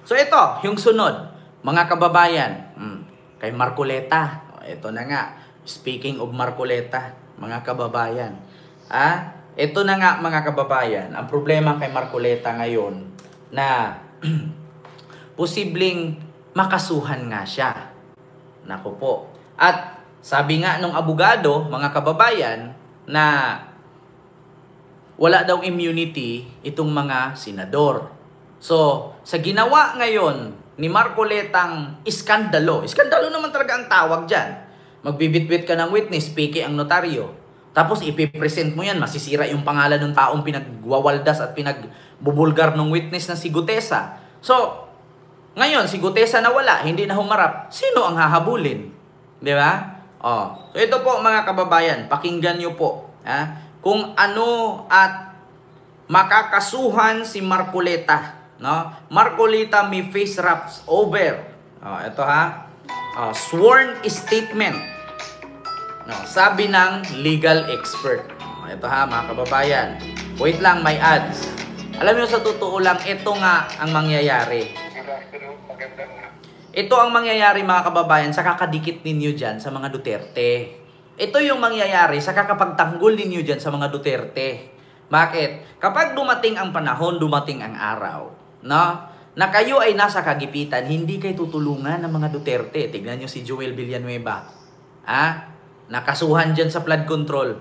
So ito, yung sunod, mga kababayan, kay Marcoleta. Ito na nga, speaking of Marcoleta, mga kababayan. Ito na nga mga kababayan, ang problema kay Marcoleta ngayon na posibleng makasuhan nga siya. Naku po. At sabi nga nung abogado, mga kababayan, na wala daw immunity itong mga senador. So, sa ginawa ngayon ni Marcoletang iskandalo, iskandalo naman talaga ang tawag dyan. Magbibitbit ka ng witness, peke ang notaryo. Tapos ipipresent mo yan, masisira yung pangalan ng taong pinagwawaldas at pinagbubulgar ng witness na si Gutesa. So, ngayon, si Gutesa na wala, hindi na humarap, sino ang hahabulin? Di ba? So ito po mga kababayan, pakinggan nyo po. Kung ano at makakasuhan si Marcoleta. No? Marcoleta may face wraps over. Ito sworn statement. No, sabi ng legal expert. Ito mga kababayan. Wait lang, may ads. Alam niyo sa totoo lang, ito nga ang mangyayari. Ito ang mangyayari mga kababayan sa kakadikit ninyo dyan sa mga Duterte. Ito yung mangyayari sa kakapagtanggol ninyo dyan sa mga Duterte. Bakit? Kapag dumating ang panahon, dumating ang araw, no? Na kayo ay nasa kagipitan, hindi kayo tutulungan ng mga Duterte. Tignan nyo si Joel Villanueva. Nakasuhan dyan sa flood control.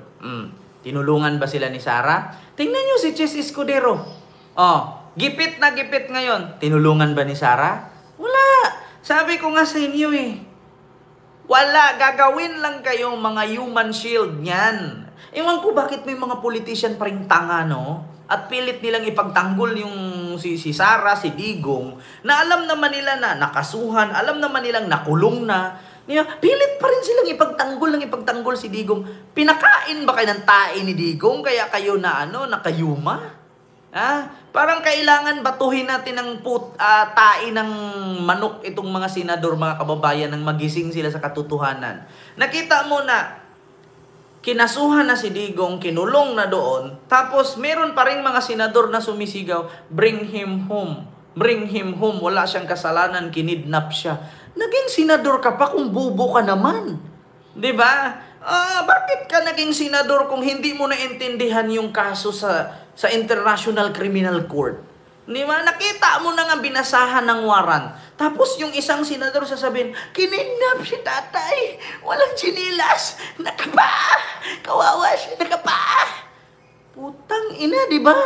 Tinulungan ba sila ni Sara? Tingnan nyo si Chess Escudero. Gipit na gipit ngayon. Tinulungan ba ni Sara? Wala. Sabi ko nga sa inyo wala. Gagawin lang kayong mga human shield niyan. Ewan ko bakit may mga politician pa ring tanga, no? At pilit nilang ipagtanggol yung si Sara, si Digong, na alam naman nila na nakasuhan, alam naman nilang nakulong na. Pilit pa rin silang ipagtanggol si Digong. Pinakain ba kayo ng tae ni Digong kaya kayo na nakayuma? Parang kailangan batuhin natin ng tae ng manok itong mga senador, mga kababayan, nang magising sila sa katotohanan. Nakita mo na kinasuhan na si Digong, kinulong na doon, tapos meron pa rin mga senador na sumisigaw, bring him home, bring him home, wala siyang kasalanan, kinidnap siya. Naging senador ka pa kung bubo ka naman. Diba? Bakit ka naging senador kung hindi mo naintindihan yung kaso sa International Criminal Court? Diba? Nakita mo na nga binasahan ng warrant. Tapos yung isang senador sasabihin, kinidnap si tatay, walang chinilas, nakapa, kawawa siya, nakapa. Putang ina, diba?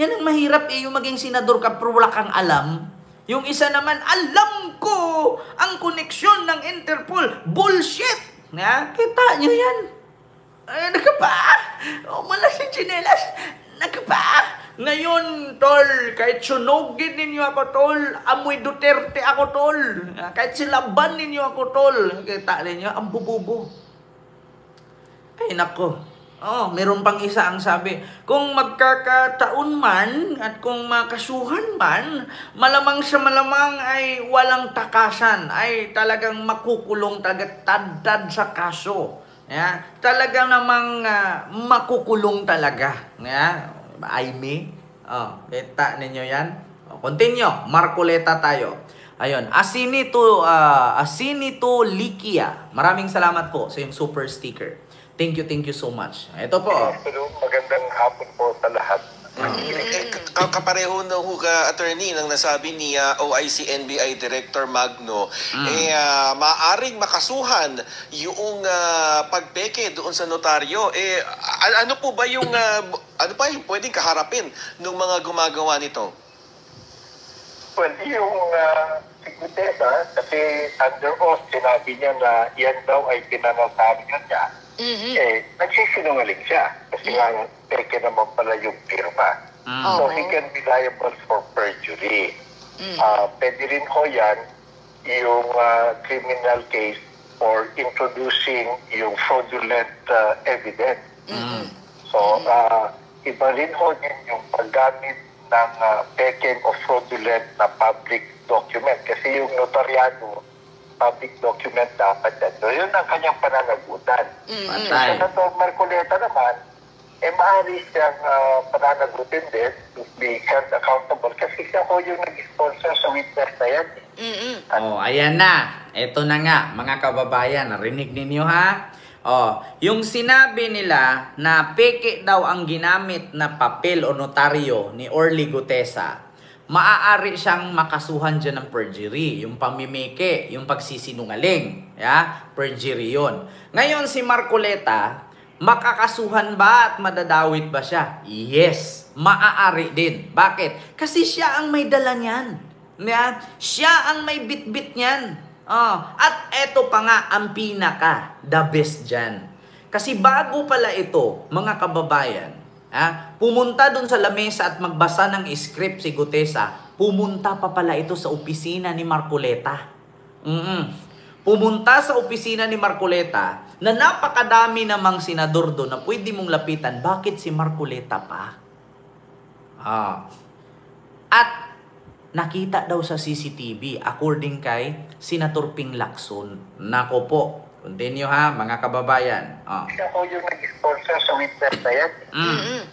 Yan ang mahirap yung maging senador ka pero wala kang alam. Yung isa naman, alam ko ang koneksyon ng Interpol. Bullshit! Kita nyo yan. Nakapa! Malas si chinelas. Nakapa! Ngayon, tol, kahit sunugin ninyo ako, tol, amoy Duterte ako, tol. Kahit silaban ninyo ako, tol. Kita ninyo, ang bububo. Ay, nako. Meron pang isa ang sabi, kung magkakataon man at kung makasuhan man, malamang sa malamang ay walang takasan, ay talagang makukulong tad sa kaso. Talagang namang makukulong talaga. Aimee. Kita ninyo yan. Continue. Marcoleta tayo. Ayun. Asinito Likia. Maraming salamat po sa yung super sticker. Thank you so much. Ito po. Magandang hapon po sa lahat. Kapareho na attorney nang nasabi ni OIC NBI Director Magno, maaring makasuhan yung pagpeke doon sa notaryo. Ano po ba yung yung pwedeng kaharapin ng mga gumagawa nito? Well, yung Gutesa, kasi under oath, sinabi niya na yan daw ay pinanasabihan niya. Nagsisinungaling siya kasi nga peke naman pala yung firma. So he can be liable for perjury. Pwede rin ho yan yung criminal case for introducing yung fraudulent evidence. So iba rin ho din yung paggamit ng peke o fraudulent na public document kasi yung notaryado public document dapat yan. So, yun ang kanyang pananagutan. Senator Marcoleta naman, maaari siyang pananagutin din to be held accountable kasi siya ko yung nag-sponsor sa witness na yan. Ayan na. Ito na nga, mga kababayan. Narinig ninyo ha? Yung sinabi nila na peke daw ang ginamit na papel o notaryo ni Orly Gutesa, maaari siyang makasuhan dyan ng perjury, yung pamimike, yung pagsisinungaling. Perjury yun. Ngayon si Marcoleta, makakasuhan ba at madadawit ba siya? Yes, maaari din. Bakit? Kasi siya ang may dala niyan. Siya ang may bitbit niyan. At eto pa nga ang pinaka, the best dyan. Kasi bago pala ito, mga kababayan, pumunta dun sa lamesa at magbasa ng script si Gutesa, pumunta pa pala ito sa opisina ni Marcoleta. Pumunta sa opisina ni Marcoleta na napakadami namang senador doon na pwede mong lapitan. Bakit si Marcoleta pa? At nakita daw sa CCTV according kay Senator Ping Lacson. Nako po. Continue ha, mga kababayan. Siya ko yung nag-sponsor sa witness na yan.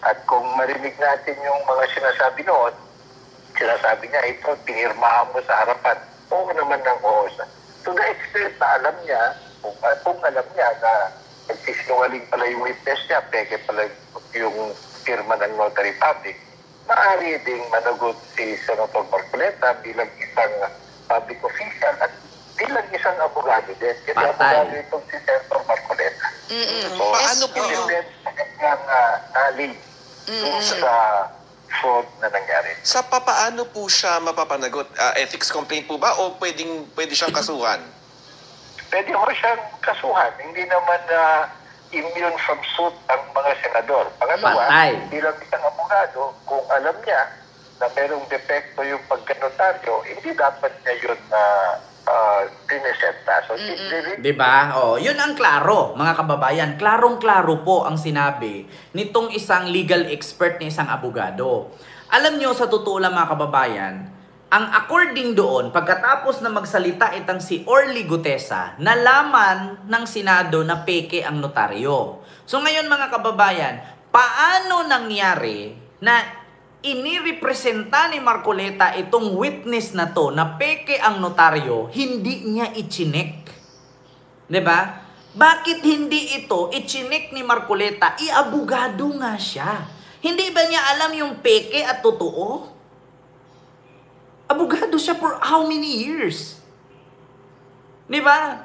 At kung marinig natin yung mga sinasabi noon, sinasabi niya, ito, pinirmahan mo sa harapan. Oo naman ng oo. To the extent na alam niya, kung alam niya na nagsisinungaling pala yung witness niya, peke pala yung firma ng notary public, maaari ding managot si Senator Marcoleta bilang isang public official at bilang isang abogado din. Kasi abogado itong si Senator Marcoleta. So, paano po yung nalig sa fraud na nangyari? Sa papaano po siya mapapanagot? Ethics complaint po ba o pwede siyang kasuhan? Pwede ko siyang kasuhan. Hindi naman immune from suit ang mga senador. Pangalawa, bilang isang abogado, kung alam niya na merong depekto yung pagkanotaryo, hindi dapat niya yun pinesenta. So, diba? Yun ang klaro, mga kababayan. Klarong-klaro po ang sinabi nitong isang legal expert ni isang abogado. Alam nyo, sa totoo lang mga kababayan, ang according doon, pagkatapos na magsalita itang si Orly Gutesa, nalaman ng Senado na peke ang notaryo. So ngayon mga kababayan, paano nangyari na inirepresenta ni Marcoleta itong witness na to na peke ang notaryo, hindi niya ichinek? Diba? Bakit hindi ito ichinek ni Marcoleta? Abogado nga siya. Hindi ba niya alam yung peke at totoo? Abogado siya for how many years? Di ba?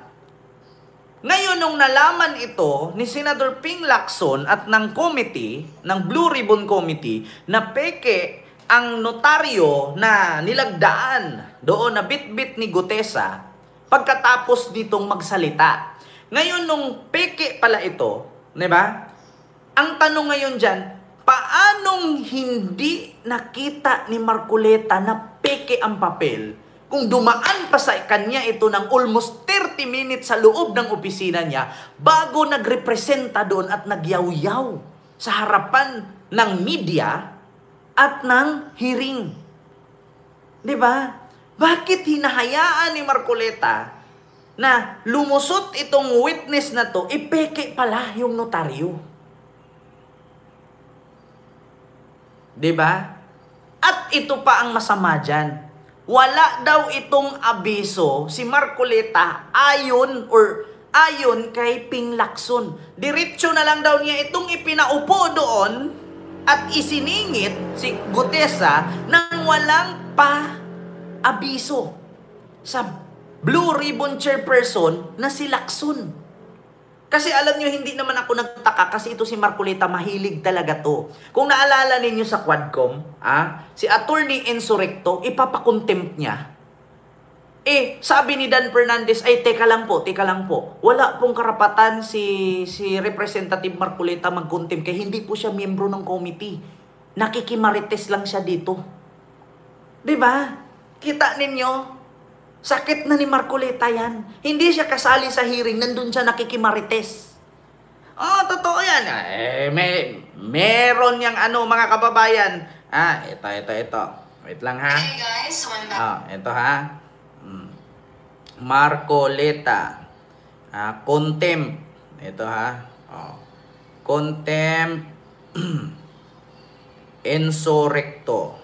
Ngayon, nung nalaman ito ni Senator Ping Lacson at ng committee, ng Blue Ribbon Committee, na peke ang notaryo na nilagdaan doon na bit-bit ni Gutesa pagkatapos nitong magsalita. Ngayon, nung peke pala ito, di ba? Ang tanong ngayon dyan, paanong hindi nakita ni Marcoleta na peke ang papel kung dumaan pa sa kanya ito ng almost 30 minutes sa loob ng opisina niya bago nagrepresenta doon at nagyaw-yaw sa harapan ng media at ng hearing? Diba? Bakit hinahayaan ni Marcoleta na lumusot itong witness na to, peke pala yung notaryo? Diba? At ito pa ang masama dyan. Wala daw itong abiso si Marcoleta ayon kay Ping Lacson. Diretso na lang daw niya itong ipinaupo doon at isiningit si Gutesa nang walang pa abiso sa Blue Ribbon Chairperson na si Lacson. Kasi alam nyo, hindi naman ako nagtaka kasi ito si Marcoleta, mahilig talaga to. Kung naalala ninyo sa Quadcom, si Attorney Enzo Recto, ipapakontempt niya. Sabi ni Dan Fernandez, teka lang po. Wala pong karapatan si Representative Marcoleta mag-contempt kaya hindi po siya miyembro ng committee. Nakikimarites lang siya dito. Diba? Kita ninyo? Sakit na ni Marcoleta yan. Hindi siya kasali sa hearing, nandun siya nakikimarites. Totoo yan. Meron yang mga kababayan. Ito. Wait lang ha. Hey guys, Ito ha. Marcoleta. Contempt. Ito ha. Contempt Enzo Recto.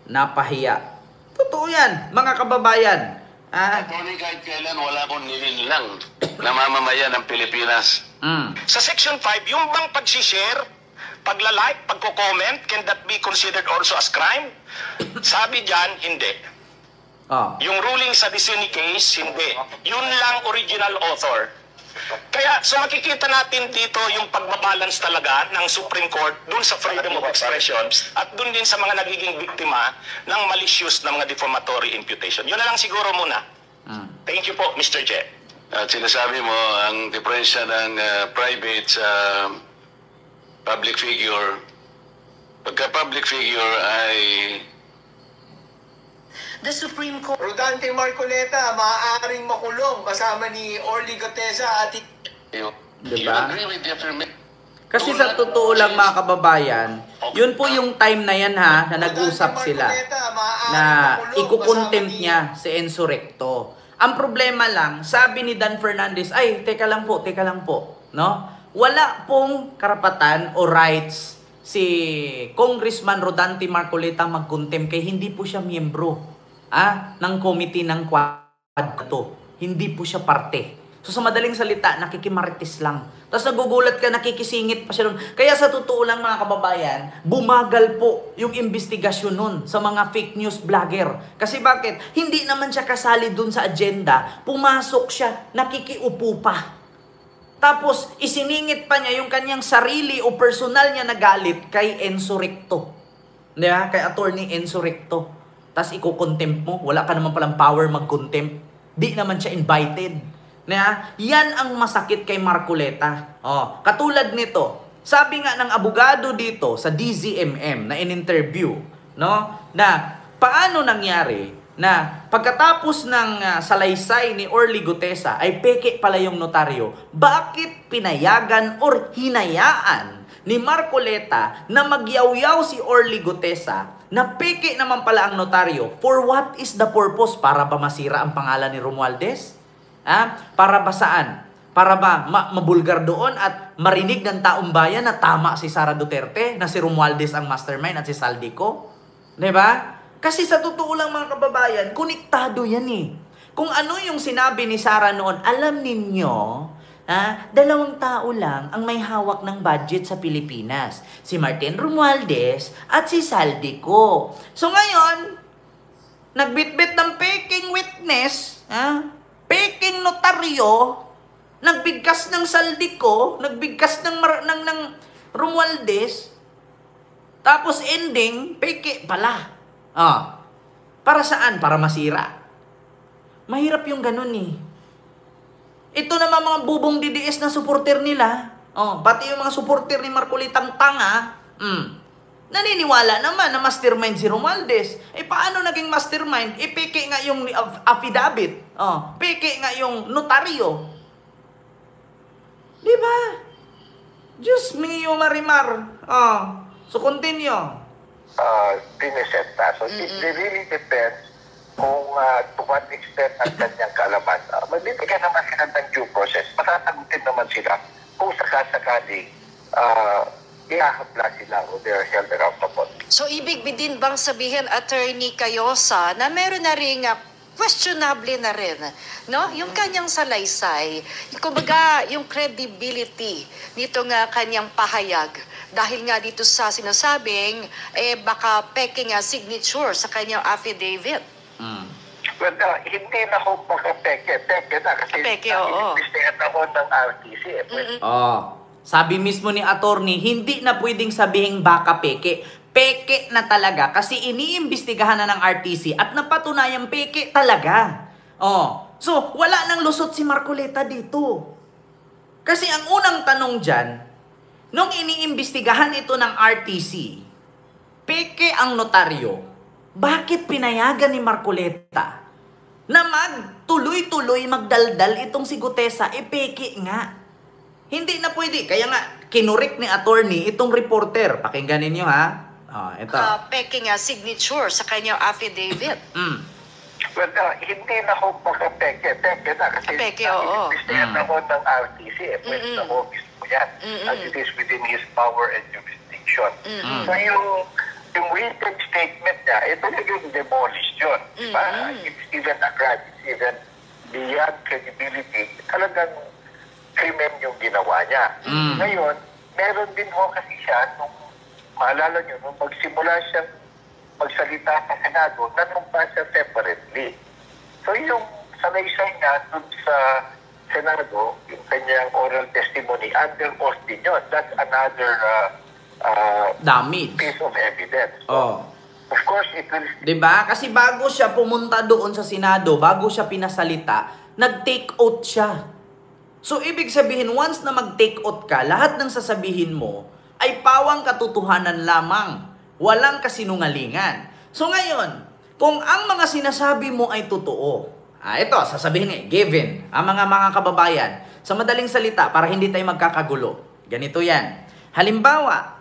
Napahiya. Totoo yan, mga kababayan. Attorney, kahit kailan wala akong nilinlang na mamamayan ng Pilipinas. Sa Section 5, yung bang pag-share, pagla-like, pagko-comment, can that be considered also as crime? Sabi dyan, hindi. Yung ruling sa Dicini case, hindi. Yun lang original author. Kaya, so makikita natin dito yung pagbabalance talaga ng Supreme Court dun sa freedom of expression at dun din sa mga nagiging biktima ng malicious na mga defamatory imputation. Yun na lang siguro muna. Thank you po, Mr. Che. At sinasabi mo, ang diferensya ng private sa public figure, pagka public figure ay The Supreme Court. Rodante Marcoleta, maaaring makulong kasama ni Orly Goteza at you Diba? agree with the affirmation. Kasi sa totoo lang mga kababayan, yun po yung time na yan ha, na nag-usap sila na ikukontempt niya si Enzo Recto. Ang problema lang, sabi ni Dan Fernandez, ay, teka lang po, no? Wala pong karapatan o rights si Congressman Rodante Marcoleta mag-contempt kay hindi po siya miyembro ng committee ng Quad to. Hindi po siya parte. So sa madaling salita, nakikimarites lang. Tapos nagugulat ka, nakikisingit pa siya nun. Kaya sa totoo lang mga kababayan, bumagal po yung investigasyon nun sa mga fake news vlogger. Kasi bakit? Hindi naman siya kasali dun sa agenda. Pumasok siya, nakikiupo pa. Tapos isiningit pa niya yung kanyang sarili o personal niya na galit kay Enzo Recto. Diba? Kay attorney Enzo Recto. Tapos iko-contempt mo, wala ka naman palang power mag-contempt. Di naman siya invited. Yan ang masakit kay Marcoleta. Katulad nito, sabi nga ng abogado dito sa DZMM na in-interview, no, na paano nangyari na pagkatapos ng salaysay ni Orly Goteza ay peke pala yung notaryo, bakit pinayagan or hinayaan ni Marcoleta na magyaw-yaw si Orly Goteza na peke naman pala ang notaryo? For what is the purpose? Para ba masira ang pangalan ni Romualdez? Para ba saan? Para ba mabulgar doon at marinig ng taong bayan na tama si Sara Duterte, na si Romualdez ang mastermind at si Saldico? Diba? Kasi sa totoo lang mga kababayan, konektado yan eh. Kung ano yung sinabi ni Sara noon, alam ninyo, dalawang tao lang ang may hawak ng budget sa Pilipinas. Si Martin Romualdez at si Saldico. So ngayon, nagbitbit ng peking witness, peking notaryo, nagbigkas ng Saldico, nagbigkas ng Romualdez, tapos ending, peke pala. Para saan? Para masira. Mahirap yung ganun eh. Ito naman mga bubong DDS na supporter nila, pati yung mga supporter ni Marcolitang tanga, naniniwala naman na mastermind si Romualdez. Paano naging mastermind? Peke nga yung affidavit. Peke nga yung notaryo. Diba? Diyos mio Marimar. So continue. Pinesenta. So it really depends kung to what extent ang kanyang kaalaman. Magbibigyan naman sila ng due process. Masasagutin naman sila kung sakasakaling ihahapla sila o they're held accountable. So ibig din bang sabihin, Attorney Cayosa, na meron na rin questionable na rin, no? Yung kanyang salaysay, kumbaga yung credibility nito nga kanyang pahayag dahil nga dito sa sinasabing baka peking signature sa kanyang affidavit. Well, hindi na ho pagka-peke. Peke na kasi inimbestigahan ako ng RTC. Sabi mismo ni attorney, hindi na pwedeng sabihing baka peke. Peke na talaga kasi iniimbestigahan na ng RTC at napatunayang peke talaga. So, wala nang lusot si Marcoleta dito. Kasi ang unang tanong dyan, nung iniimbestigahan ito ng RTC, peke ang notaryo, bakit pinayagan ni Marcoleta na magtuloy-tuloy magdaldal itong si Goteza? Peke nga. Hindi na pwede. Kaya nga, kinurik ni attorney itong reporter. Pakinggan ninyo ha. Ito. Peking signature sa kanyang affidavit. Well, hindi na ho pagka-peke. Peke na kasi inimbestigahan ako ng RTC. Pwede na ho mo yan. As it is within his power and jurisdiction. So yung written statement niya, talagang demolished yun. Diba? It's even a crime. It's even beyond credibility. Talagang krimen yung ginawa niya. Ngayon, meron din ho kasi siya, nung maalala nyo, nung magsimula siyang magsalita sa Senado, nanumpa siya separately. So yung salaysay niya dun sa Senado, yung kanyang oral testimony, under oath din yun. That's another damage. Piece of evidence. Oh. Of course, it will... Diba? Kasi bago siya pumunta doon sa Senado, bago siya pinasalita, nag-take oath siya. So, ibig sabihin, once na mag-take oath ka, lahat ng sasabihin mo ay pawang katotohanan lamang. Walang kasinungalingan. So, ngayon, kung ang mga sinasabi mo ay totoo, ito, sasabihin given, ang mga kababayan, sa madaling salita, para hindi tayo magkakagulo, ganito yan. Halimbawa,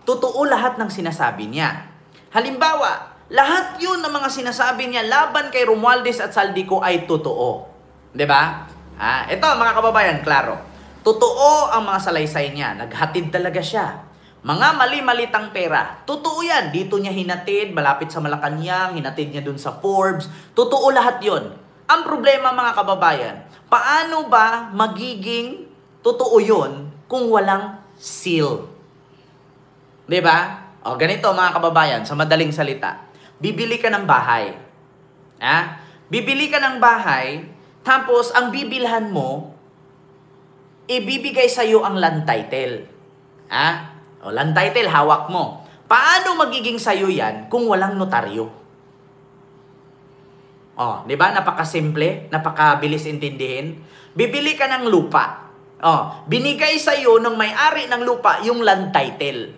totoo lahat ng sinasabi niya. Halimbawa, lahat yun ng mga sinasabi niya laban kay Romualdez at Saldico ay totoo. Diba? Ito mga kababayan, klaro. Totoo ang mga salaysay niya. Naghatid talaga siya. Mga mali-malitang pera. Totoo yan. Dito niya hinatid, malapit sa Malacanang, hinatid niya dun sa Forbes. Totoo lahat yon. Ang problema mga kababayan, paano ba magiging totoo yon kung walang seal? Diba? Ganito mga kababayan, sa madaling salita. Bibili ka ng bahay. Bibili ka ng bahay, tapos ang bibilhan mo, ibibigay sa'yo ang land title. Land title, hawak mo. Paano magiging sa'yo yan kung walang notaryo? Diba? Napakasimple, napakabilis intindihin. Bibili ka ng lupa. Binigay sa'yo ng may-ari ng lupa yung land title.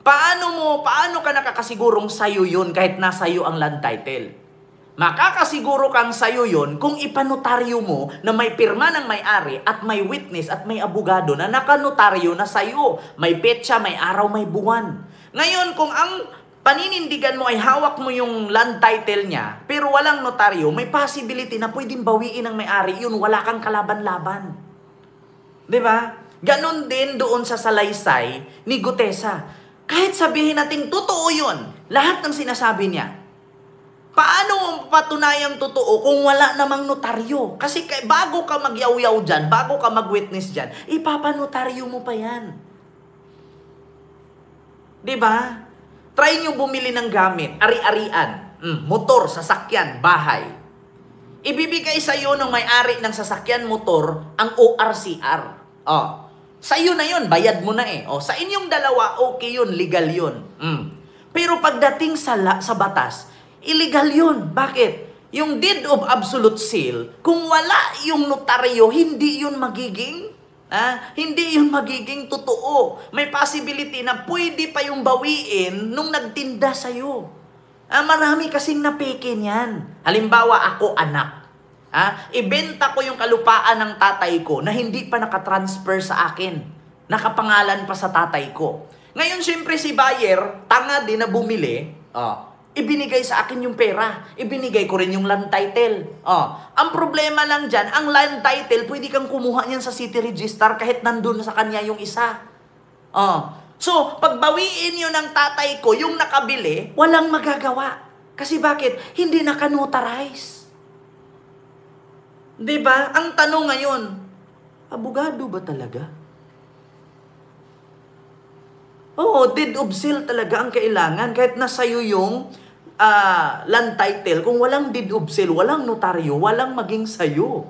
Paano ka nakakasigurong sa'yo yun kahit nasa'yo ang land title? Makakasiguro kang sa'yo yun kung ipanotaryo mo na may pirma ng may-ari at may witness at may abogado na nakanotaryo na sa'yo. May petsa, may araw, may buwan. Ngayon, kung ang paninindigan mo ay hawak mo yung land title niya, pero walang notaryo, may possibility na pwedeng bawiin ng may-ari yun, wala kang kalaban-laban. Diba? Ganon din doon sa salaysay ni Gutesa. Kahit sabihin natin totoo yun, lahat ng sinasabi niya, paano mo patunayang totoo kung wala namang notaryo? Kasi bago ka magyaw-yaw dyan, bago ka mag-witness dyan, ipapanotaryo mo pa yan. Diba? Try nyo bumili ng gamit, ari-arian, motor, sasakyan, bahay. Ibibigay sa'yo ng may-ari ng sasakyan motor ang ORCR. Sa'yo na yun, bayad mo na sa inyong dalawa, okay yun, legal yun. Pero pagdating sa batas, illegal yun. Bakit? Yung deed of absolute sale, kung wala yung notaryo, hindi yun magiging totoo. May possibility na pwede pa yung bawiin nung nagtinda sa'yo. Marami kasing napeke niyan. Halimbawa, ako anak. Ibenta ko yung kalupaan ng tatay ko na hindi pa nakatransfer sa akin. Nakapangalan pa sa tatay ko. Ngayon, syempre si buyer, tanga din na bumili, ibinigay sa akin yung pera. Ibinigay ko rin yung land title. Ang problema lang dyan, ang land title, pwede kang kumuha niyan sa city register kahit nandun sa kanya yung isa. So, pagbawiin yun ng tatay ko, yung nakabili, walang magagawa. Kasi bakit? Hindi nakanotarize. Diba? Ang tanong ngayon, abogado ba talaga? Deed of sale talaga ang kailangan kahit nasa'yo yung land title. Kung walang deed of sale, walang notaryo, walang maging sayo.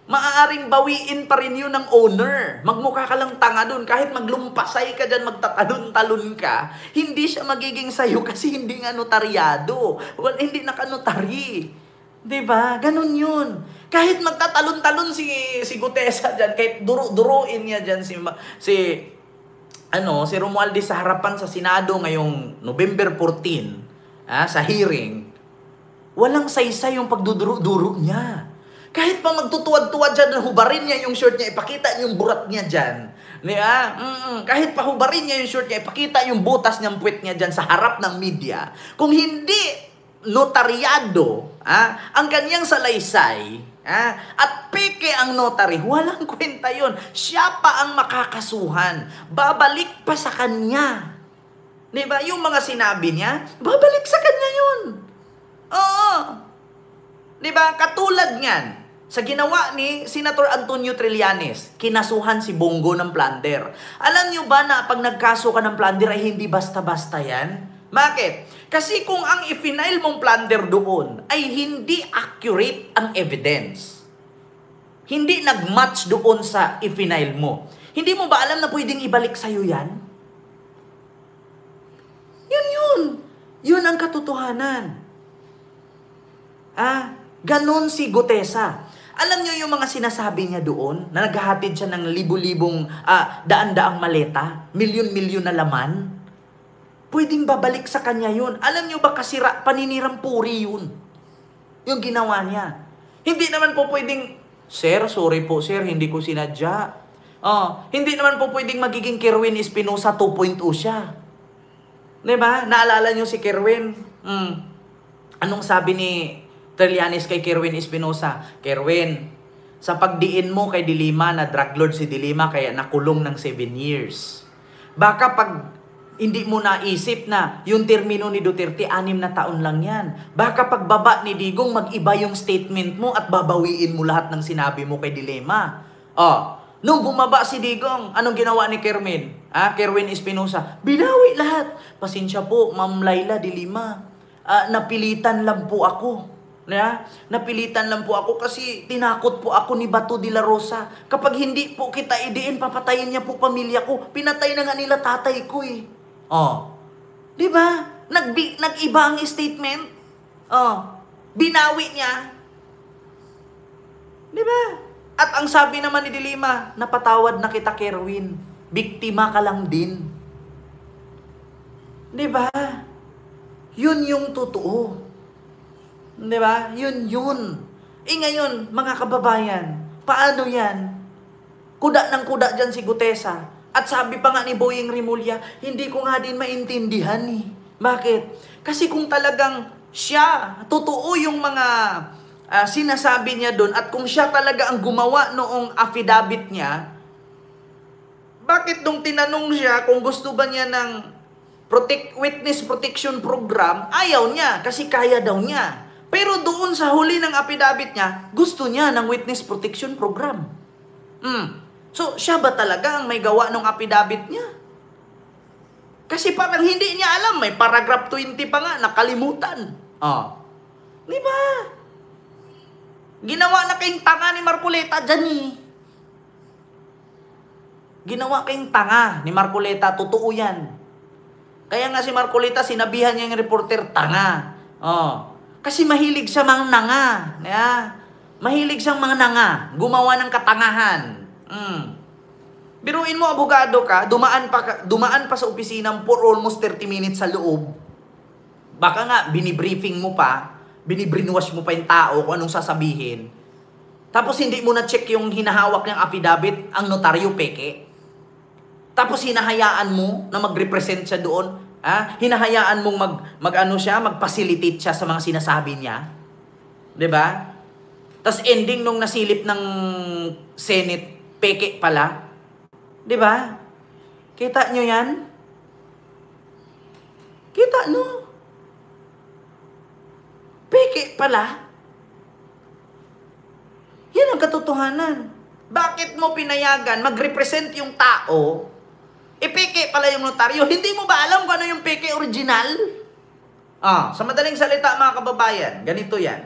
Maaaring bawiin pa rin yun ng owner. Magmukha ka lang tanga dun. Kahit maglumpasay ka dyan, magtatalon-talon ka, hindi siya magiging sayo kasi hindi nga notaryado. Hindi nakanotary. Diba? Ganun yun. Kahit magtatalon-talon si Gutesa dyan, kahit duruin niya dyan si Romualdez sa harapan sa Senado ngayong November 14, sa hearing, walang saysay yung pagduduro-duro niya. Kahit pa magtutuwad-tuwad dyan, hubarin niya yung short niya, ipakita yung burat niya dyan. Kahit pa hubarin niya yung short niya, ipakita yung butas niyang puwet niya dyan sa harap ng media. Kung hindi notaryado, ang kanyang salaysay, At peke ang notary, walang kwenta yun. Siya pa ang makakasuhan. Babalik pa sa kanya. Diba? Yung mga sinabi niya, babalik sa kanya yun. Oo. Diba? Katulad niyan, sa ginawa ni Senator Antonio Trillanes, kinasuhan si Bongo ng plunder. Alam niyo ba na pag nagkaso ka ng plunder ay hindi basta-basta yan? Bakit? Kasi kung ang i-file mong plunder doon ay hindi accurate ang evidence, hindi nag-match doon sa i-file mo, hindi mo ba alam na pwedeng ibalik sa'yo yan? Yun. Yun ang katotohanan. Ganon si Gutesa. Alam niyo yung mga sinasabi niya doon, na naghahatid siya ng libu-libong, daan-daang maleta, milyon-milyon na laman? Pwedeng babalik sa kanya yun. Alam niyo ba kasira, paninirang puri yun. Yung ginawa niya. Hindi naman po pwedeng, Sir, sorry po sir, hindi ko sinadya. Hindi naman po pwedeng magiging Kerwin Espinosa 2.0 siya. Diba? Naalala niyo si Kerwin? Anong sabi ni Trillanes kay Kerwin Espinosa? Kerwin, sa pagdiin mo kay Dilima na drug lord si Dilima kaya nakulong ng 7 years. Baka pag hindi mo naisip na yung termino ni Duterte, 6 na taon lang yan. Baka pagbaba ni Digong, mag-iba yung statement mo at babawiin mo lahat ng sinabi mo kay Dilima. Nung bumaba si Digong, anong ginawa ni Kerwin? Kerwin Espinosa, binawi lahat. Pasensya po, Ma'am Laila Dilima. Napilitan lang po ako. Napilitan lang po ako kasi tinakot po ako ni Bato de la Rosa. Kapag hindi po kita idiin, papatayin niya po pamilya ko. Pinatay na nga nila tatay ko eh. Di ba? Nag-iba ang statement. Binawi niya. Di ba? At ang sabi naman ni Dilima, napatawad na kita, Kerwin. Biktima ka lang din. Di ba? Yun yung totoo. Di ba? Yun. Ngayon, mga kababayan, paano yan? Kuda ng kuda dyan si Gutesa. At sabi pa nga ni Boying Rimulya, hindi ko nga din maintindihan eh. Bakit? Kasi kung talagang siya, totoo yung mga sinasabi niya doon, at kung siya talaga ang gumawa noong affidavit niya, bakit nung tinanong siya kung gusto ba niya ng witness protection program, ayaw niya kasi kaya daw niya. Pero doon sa huli ng affidavit niya, gusto niya ng witness protection program. So, siya ba talaga ang may gawa ng affidavit niya? Kasi parang hindi niya alam, may paragraph 20 pa nga, nakalimutan. Di ba? Ginawa na kayong tanga ni Marcoleta dyan eh. Ginawa kayong tanga ni Marcoleta, totoo yan. Kaya nga si Marcoleta, sinabihan niya yung reporter, tanga. Kasi mahilig siya mga nanga. Mahilig siyang mga nanga. Gumawa ng katangahan. Biruin mo, abogado ka, dumaan pa sa opisina for almost 30 minutes sa loob. Baka nga, binibriefing mo pa, binibrinwash mo pa yung tao kung anong sasabihin. Tapos hindi mo na-check yung hinahawak ng affidavit, ang notaryo peke. Tapos hinahayaan mo na mag-represent siya doon. Hinahayaan mong mag-facilitate siya sa mga sinasabi niya. 'Di ba? Tapos ending nung nasilip ng Senate, peke pala. 'Di ba? Kita nyo yan? Kita no? Peke pala. Yan ang katotohanan. Bakit mo pinayagan mag-represent yung tao? Peke pala yung notaryo. Hindi mo ba alam kung ano yung peke original? Sa madaling salita mga kababayan, ganito yan.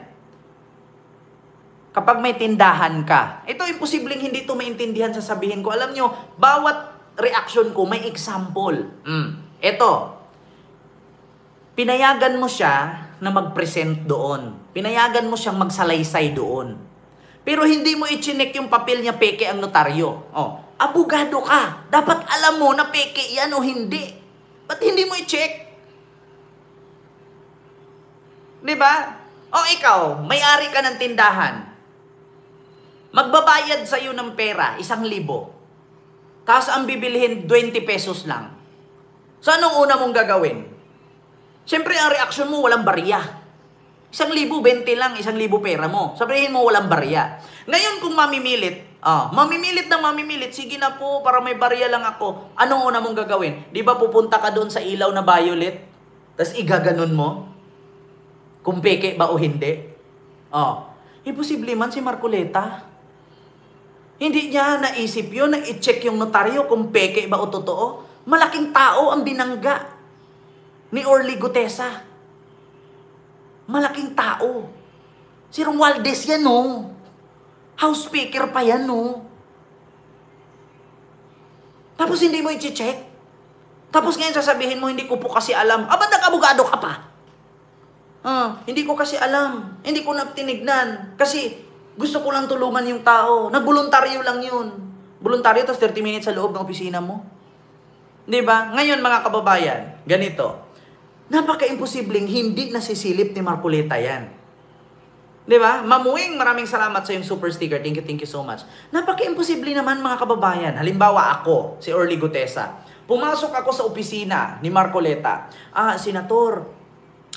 Kapag may tindahan ka, ito imposibleng hindi ito maintindihan sa sabihin ko. Alam nyo, bawat reaction ko may example. Ito, pinayagan mo siya na mag-present doon. Pinayagan mo siyang magsalaysay doon. Pero hindi mo i-chinek yung papel niya peke ang notaryo. Abogado ka. Dapat alam mo na peke yan o hindi. Ba't hindi mo i-check? Diba? Ikaw, may-ari ka ng tindahan. Magbabayad sa'yo ng pera, 1,000. Tapos ang bibilihin, 20 pesos lang. So anong una mong gagawin? Siyempre, ang reaksyon mo, walang bariya. 1,000, 20 lang, 1,000 pera mo. Sabihin mo walang barya. Ngayon kung mamimilit, mamimilit, sige na po, para may barya lang ako. Anong una mong gagawin? Di ba pupunta ka doon sa ilaw na violet? Tapos igaganon mo? Kung peke ba o hindi? Imposible man si Marcoleta. Hindi niya naisip yun, na i-check yung notaryo kung peke ba o totoo. Malaking tao ang binangga ni Orly Gutesa. Malaking tao. Si Romualdez yan, no? House Speaker pa yan, no? Tapos hindi mo i-check. Tapos ngayon sasabihin mo, hindi ko po kasi alam. Ba't nag-abogado ka pa? Hindi ko kasi alam. Hindi ko na tinignan. Kasi gusto ko lang tulungan yung tao. Nagboluntaryo lang yun. Voluntaryo, tapos 30 minutes sa loob ng opisina mo. Diba? Ngayon, mga kababayan, ganito. Napaka-imposibleng hindi nasisilip ni Marcoleta yan. Diba? Mamuing, maraming salamat sa yung super sticker. Thank you so much. Napaka-imposible naman, mga kababayan. Halimbawa ako, si Orly Gutesa. Pumasok ako sa opisina ni Marcoleta. Senator,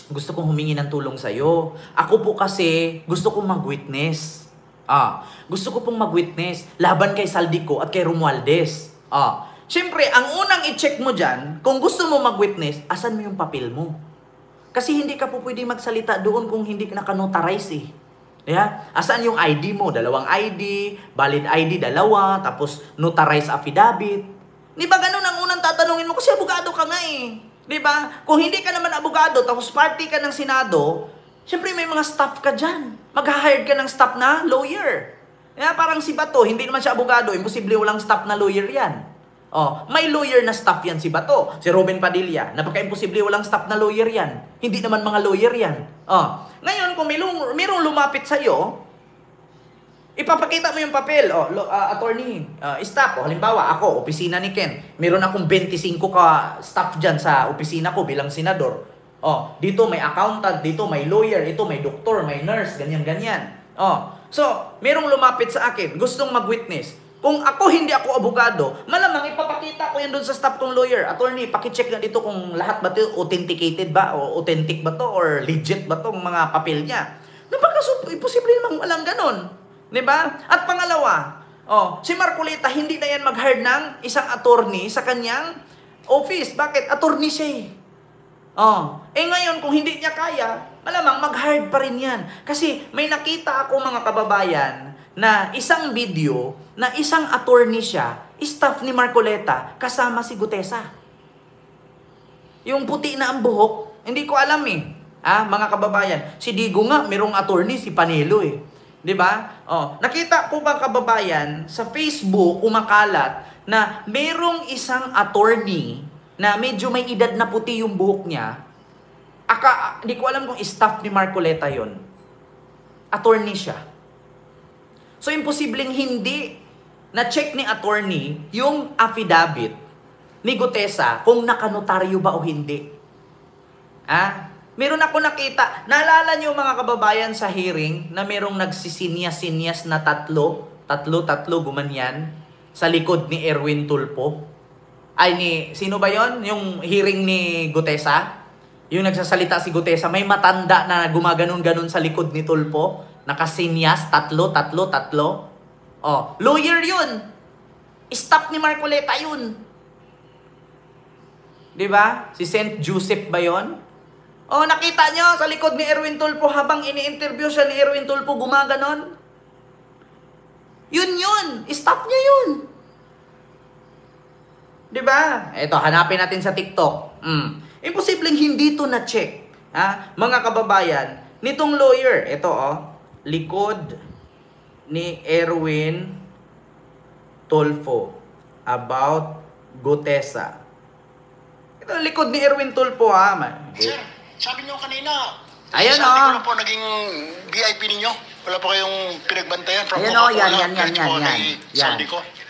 gusto kong humingi ng tulong sa'yo. Ako po kasi, gusto kong mag-witness. Gusto ko pong mag-witness laban kay Saldico at kay Romualdez. Siyempre, ang unang i-check mo dyan, kung gusto mo mag-witness, asan mo yung papel mo? Kasi hindi ka po pwede magsalita doon kung hindi ka naka-notarize eh. Yeah? Asan yung ID mo? 2 ID, valid ID 2, tapos notarized affidavit. Di ba ganun ang unang tatanungin mo? Kasi abogado ka nga eh. Di ba? Kung hindi ka naman abogado, tapos party ka ng Senado, siyempre may mga staff ka dyan. Mag-hire ka ng staff na lawyer. Yeah, parang si Bato, hindi naman siya abogado, imposible walang staff na lawyer yan. May lawyer na staff yan si Bato, si Robin Padilla. Napaka-imposible walang staff na lawyer yan. Hindi naman mga lawyer yan. Ngayon, kung mayroong lumapit sa'yo, ipapakita mo yung papel. Attorney, staff. Halimbawa, ako, opisina ni Ken. Meron akong 25 ka staff dyan sa opisina ko bilang senador. Dito may accountant, dito may lawyer, ito may doktor, may nurse, ganyan-ganyan. So, merong lumapit sa akin, gustong mag-witness. Kung ako hindi ako abogado, malamang ipapakita ko yan doon sa staff kong lawyer. Attorney, pakicheck na dito kung lahat ba ito authenticated ba o authentic ba to or legit ba tong mga papel niya. Imposible namang walang ganon. Diba? At pangalawa, si Marcoleta hindi na yan mag-hire ng isang attorney sa kanyang office. Bakit? Attorney siya eh. Ngayon, kung hindi niya kaya, malamang mag-hire pa rin yan. Kasi may nakita ako mga kababayan na isang video na isang attorney siya, staff ni Marcoleta, kasama si Gutesa. Yung puti na ang buhok, hindi ko alam eh. Mga kababayan, si Digo nga, merong attorney, si Panelo eh. Diba? Nakita ko ba kababayan, sa Facebook, kumakalat, na merong isang attorney, na medyo may edad na puti yung buhok niya, hindi ko alam kung staff ni Marcoleta yon. Attorney siya. So, imposibleng hindi na-check ni attorney yung affidavit ni Gutesa kung nakanotaryo ba o hindi. Meron ako nakita. Naalala niyo mga kababayan sa hearing na merong nagsisinyas-sinyas na tatlo gumanyan sa likod ni Erwin Tulfo. Sino ba yon? Yung hearing ni Gutesa? Yung nagsasalita si Gutesa, may matanda na gumaganon-ganon sa likod ni Tulfo. Nakasinyas, tatlo. Lawyer yun. Staff ni Marcoleta yun. Diba? Si St. Joseph ba yun? Nakita nyo sa likod ni Erwin Tulfo habang ini-interview siya ni Erwin Tulfo, gumaganon. Yun. Staff niya yun. Diba? Ito, hanapin natin sa TikTok. Imposibleng hindi to na-check. Mga kababayan, nitong lawyer, ito likod ni Erwin Tulfo about Gutesa. Ito likod ni Erwin Tulfo Sir, sabi niyo kanina, ayan sabi ko na po naging VIP ninyo. Wala po kayong pinagbantayan from yan.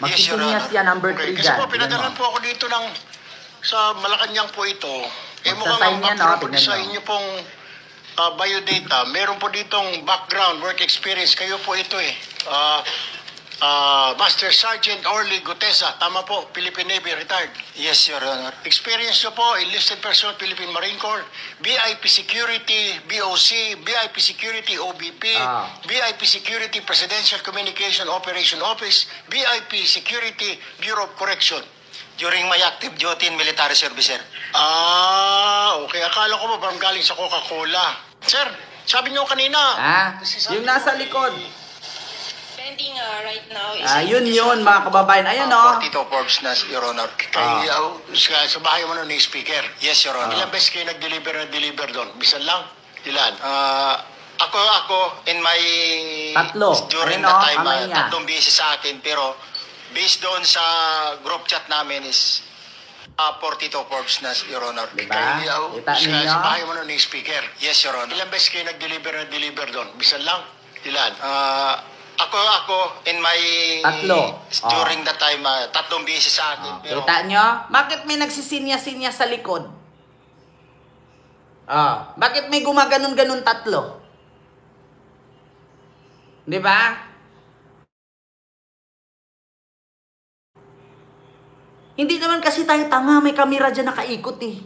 Magsisinyas yan, number 3 dyan. Kasi po, pinadalan po ako dito sa Malacanang po ito. Magsasign mukhang yan, po sa inyo pong biodata. Meron po ditong background, work experience. Kayo po ito eh. Master Sergeant Orly Gutesa, tama po, Philippine Navy, retired. Yes, Your Honor. Experience nyo po, enlisted personnel, Philippine Marine Corps, VIP Security, BOC, VIP Security, OBP, VIP Security, Presidential Communication Operation Office, VIP Security, Bureau of Correction. During my active duty in military service, sir. Okay. Akala ko ba parang galing sa Coca-Cola. Sir, sabi nyo kanina. Yung nasa likod. Pending right now is... Yun, mga kababayan. Ayan, o. Tito Forbes na, Your Honor. Sa bahay mo nun ni Speaker. Yes, Your Honor. Ilang beses kayo nag-deliver doon? Bisan lang? Ilan? Ako, in my... Tatlo. During Ayun, that time, kamay niya. tatlong beses sa akin, pero based doon sa group chat namin is 42 Forbes na, Your Honor. Diba? Kita ninyo? Sa bahay mo nun ni Speaker. Yes, Your Honor. Ilang beses kayo nag-deliver doon? Bisan lang? Ilan? Ako, in my... Tatlo. During that time, tatlong beses sa akin. Pero, Kita nyo? Bakit may nagsisinya-sinya sa likod? Bakit may gumaganon-ganon tatlo? Di ba? Hindi naman kasi tayo tanga, may kamera dyan nakaikot eh.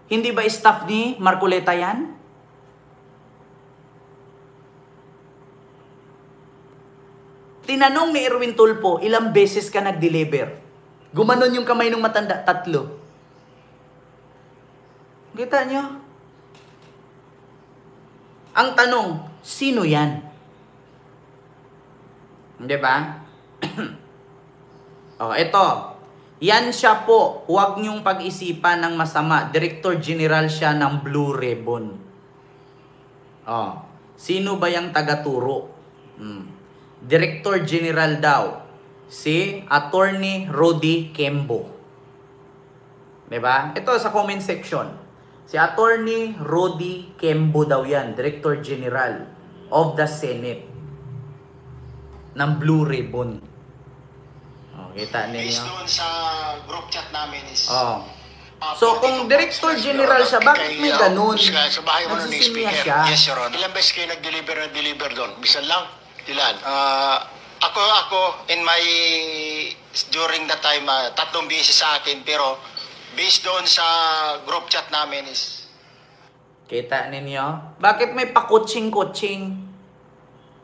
Hindi ba staff ni Marcoleta yan? Tinanong ni Erwin Tulfo, ilang beses ka nag-deliver? Gumanon yung kamay ng matanda, 3. Kita nyo? Ang tanong, sino yan? Di ba? Ito. Yan siya po. Huwag niyong pag-isipan ng masama. Director General siya ng Blue Ribbon. Sino ba yung taga-turo? Director General daw. Si Attorney Rody Kembo. Diba? Ito sa comment section. Si Attorney Rody Kembo daw yan. Director General of the Senate. Ng Blue Ribbon. Kita ninyo. based doon sa group chat namin is... So, kung Director General siya, bakit may ganun? Sa bahay mo nun ni Nagsisinya Speaker. siya. Yes, Your Honor. Ilang beses kayo nag-deliver doon? Bisan lang? Ilan? Ako, in my... During that time, tatlong beses sa akin, pero based doon sa group chat namin is... Kita ninyo? Bakit may pakutsing-kutsing?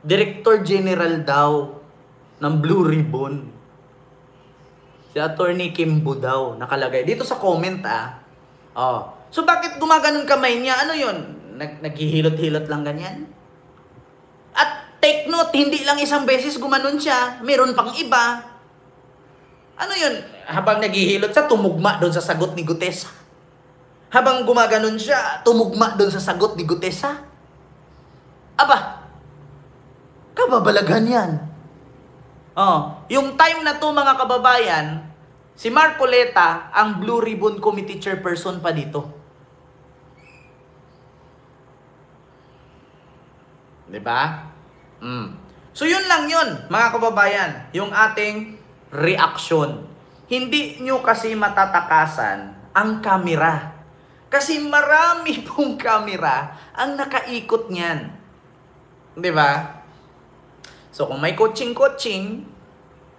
Director General daw ng Blue Ribbon. Si Attorney Kimbo daw nakalagay. Dito sa comment So bakit gumaganon kamay niya? Ano yun? Naghihilot-hilot lang ganyan? At take note, hindi lang isang beses gumanon siya. Meron pang iba. Ano yun? Habang naghihilot siya, tumugma doon sa sagot ni Gutesa. Habang gumaganon siya, tumugma doon sa sagot ni Gutesa. Aba, kababalaghan yan. Yung time na to mga kababayan, si Marcoleta ang Blue Ribbon Committee Chairperson pa dito. Diba? So yun lang yun mga kababayan, yung ating reaction. Hindi nyo kasi matatakasan ang kamera. Kasi marami pong kamera ang nakaikot niyan. Diba? So, kung may coaching-coaching,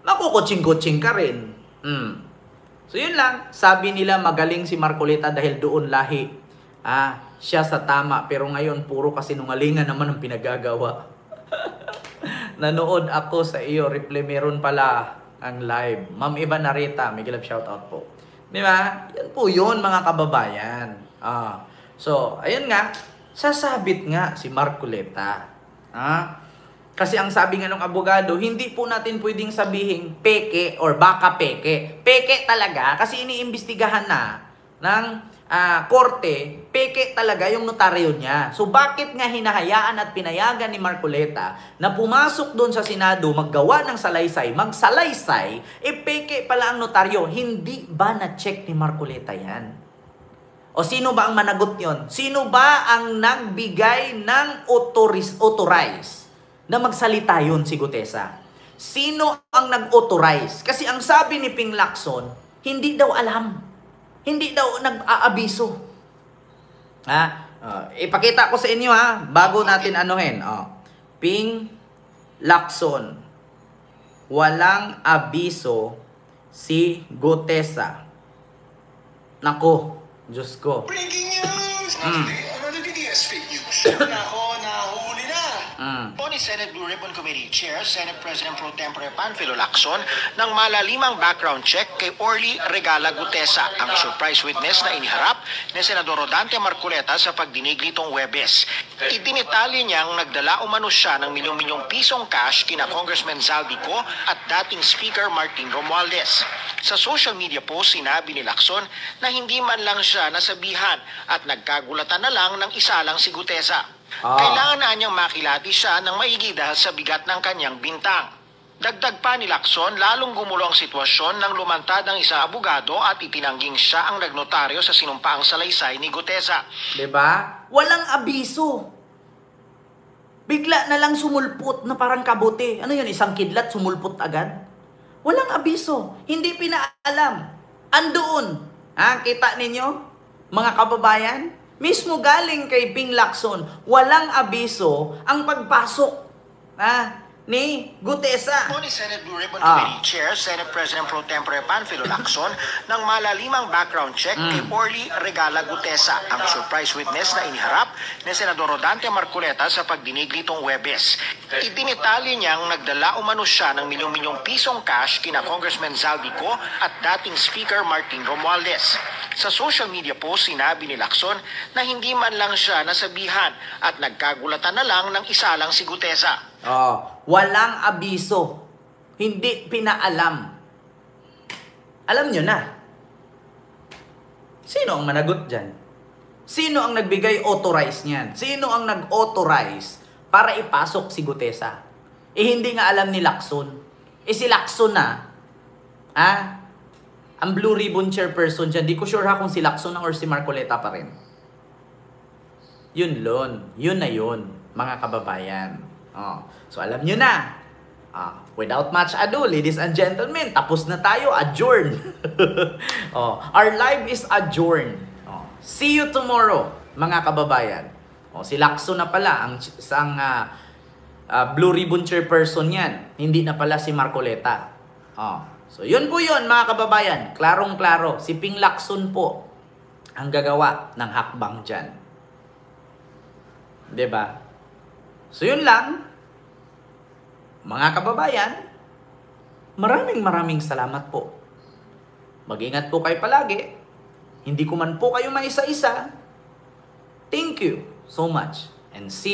makukoaching-coaching ka rin. So, yun lang. Sabi nila magaling si Marcoleta dahil doon lahi. Siya sa tama. Pero ngayon, puro kasinungalingan naman ang pinagagawa. Nanood ako sa iyo. Reply, meron pala ang live. Ma'am Iba Narita, Miguel, shoutout po. Di ba? Yan po yun, mga kababayan. So, ayun nga. Sasabit nga si Marcoleta. Kasi ang sabi nga ng abogado, hindi po natin pwedeng sabihin peke or baka peke. Peke talaga kasi iniimbestigahan na ng korte, peke talaga yung notaryo niya. So bakit nga hinahayaan at pinayagan ni Marcoleta na pumasok doon sa Senado, maggawa ng salaysay, magsalaysay, peke pala ang notaryo. Hindi ba na-check ni Marcoleta yan? O sino ba ang managot yon? Sino ba ang nagbigay ng authorize na magsalita yun si Gutesa? Sino ang nag-authorize? Kasi ang sabi ni Ping Lacson, hindi daw alam. Hindi daw nag-aabiso. Ipakita ko sa inyo bago natin anuhin. Ping Lacson. Walang abiso si Gutesa. Nako, Diyos ko. Breaking news! Ano DDS fake news? Nako, nahuli na! Po ni Senate Blue Ribbon Committee Chair, Senate President Pro Tempore Panfilo Lacson, ng malalimang background check kay Orly Regala Gutesa, ang surprise witness na iniharap ni Senador Rodante Marcoleta sa pagdinig nitong Huwebes. Itinitali niyang nagdala umano siya ng milyong-milyong pisong cash kina Congressman Zaldico at dating Speaker Martin Romualdez. Sa social media post, sinabi ni Lacson na hindi man lang siya nasabihan at nagkagulatan na lang ng isa lang si Gutesa. Kailangan na niyang makilati siya ng maigi dahil sa bigat ng kanyang bintang. Dagdag pa ni Lacson, lalong gumulo ang sitwasyon nang lumantad ang isang abogado at itinangging siya ang nagnotaryo sa sinumpaang salaysay ni Gutesa. Diba? Walang abiso. Bigla na lang sumulpot na parang kabote. Ano yun? Isang kidlat sumulpot agad? Walang abiso. Hindi pinaalam. Andoon. Kita ninyo? Mga kababayan? Mismo galing kay Ping Lacson, walang abiso ang pagpasok ni Gutesa. Po ni Senate Blue Ribbon Committee Chair, Senate President Pro Tempore Panfilo Lacson, ng malalimang background check kay Orly Regala Gutesa, ang surprise witness na iniharap ni Senador Rodante Marcoleta sa pagdinig nitong Huwebes. Itinitali niyang nagdala umano siya ng milyong-milyong pisong cash kina Congressman Zaldico at dating Speaker Martin Romualdez. Sa social media post, sinabi ni Lacson na hindi man lang siya nasabihan at nagkagulatan na lang ng isa lang si Gutesa. Walang abiso. Hindi pinaalam. Alam nyo na. Sino ang managot dyan? Sino ang nagbigay authorize niyan? Sino ang nag-authorize para ipasok si Gutesa? Hindi nga alam ni Lacson. Si Lacson na, ang Blue Ribbon Chairperson dyan, di ko sure kung si Lacson or si Marcoleta pa rin. Yun na yun, mga kababayan. So alam nyo na. Without much ado, ladies and gentlemen, tapos na tayo, adjourn. Our live is adjourned. See you tomorrow, mga kababayan. Si Lacson na pala, ang isang Blue Ribbon Chairperson yan. Hindi na pala si Marcoleta. So yun po yun, mga kababayan. Klarong-klaro, si Ping Lacson po ang gagawa ng hakbang dyan. Diba? So yun lang, mga kababayan, maraming salamat po. Mag-ingat po kayo palagi. Hindi ko man po kayo maisa-isa. Thank you so much and see you.